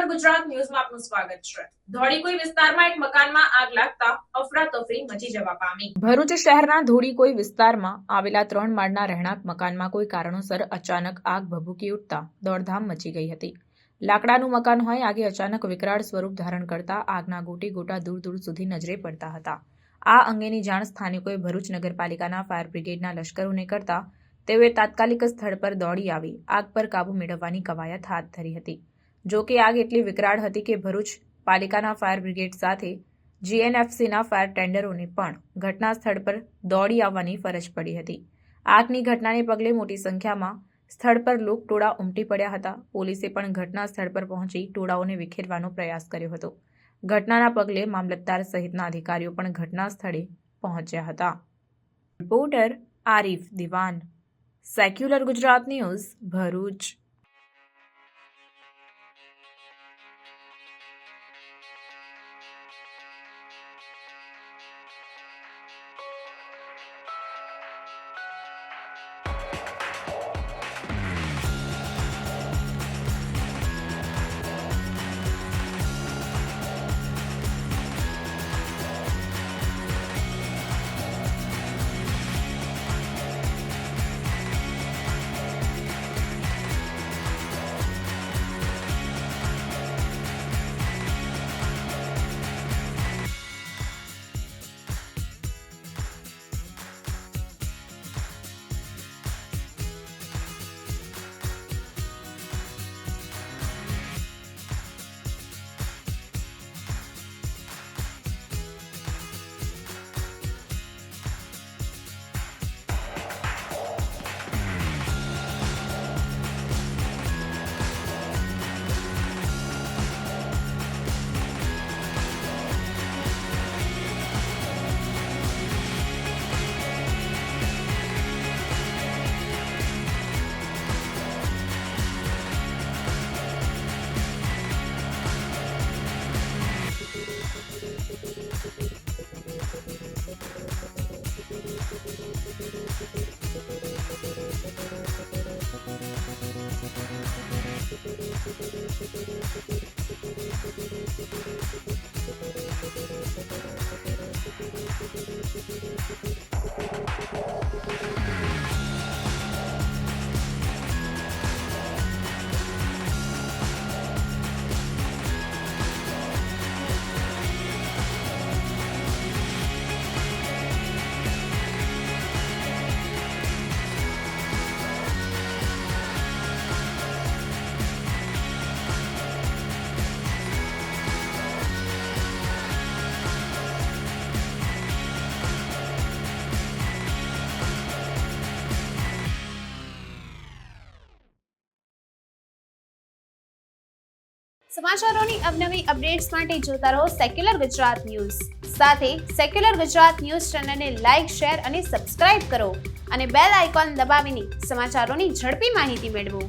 ગુજરાત ન્યૂઝમાં આપનું સ્વાગત છે। ધોળીકોઈ વિસ્તારમાં એક મકાનમાં આગ લાગતા અફરાતફરી મચી જવા પામી। ભરૂચ શહેરના ધોળીકોઈ વિસ્તારમાં આવેલા 3 માળના રહેણાંક મકાનમાં કોઈ કારણોસર અચાનક આગ ભભૂકી ઉઠતા દોડધામ મચી ગઈ હતી। લાકડાનું મકાન હોય આગે અચાનક વિકરાળ સ્વરૂપ ધારણ કરતા આગના ગોટી ગોટા દૂર દૂર સુધી નજરે પડતા હતા। આ અંગેની જાણ સ્થાનિકોએ ભરૂચ નગરપાલિકાના ફાયર બ્રિગેડના લશ્કરોને કરતા તેઓએ તાત્કાલિક સ્થળ પર દોડી આવી આગ પર કાબૂ મેળવવાની કવાયત હાથ ધરી હતી। જો કે આગ એટલી વિકરાળ હતી કે ભરૂચ પાલિકાના ફાયર બ્રિગેડ સાથે જીએનએફસીના ફાયર ટેન્ડરોને પણ ઘટના સ્થળ પર દોડી આવવાની ફરજ પડી હતી। આગની ઘટનાને પગલે મોટી સંખ્યામાં સ્થળ પર લોકટોળા ઉમટી પડ્યા હતા। પોલીસે પણ ઘટના સ્થળ પર પહોંચી ટોળાઓને વિખેરવાનો પ્રયાસ કર્યો હતો। ઘટનાના પગલે મામલતદાર સહિતના અધિકારીઓ પણ ઘટના સ્થળે પહોંચ્યા હતા। Reporter Arif Diwan, secular Gujarat news, Bharuch. સમાચારોની અવનવી અપડેટ્સ માટે જોતા રહો સેક્યુલર ગુજરાત ન્યૂઝ। સાથે સેક્યુલર ગુજરાત ન્યૂઝ ચેનલને લાઇક, શેર અને સબસ્ક્રાઇબ કરો અને બેલ આઇકોન દબાવીને સમાચારોની ઝડપી માહિતી મેળવો।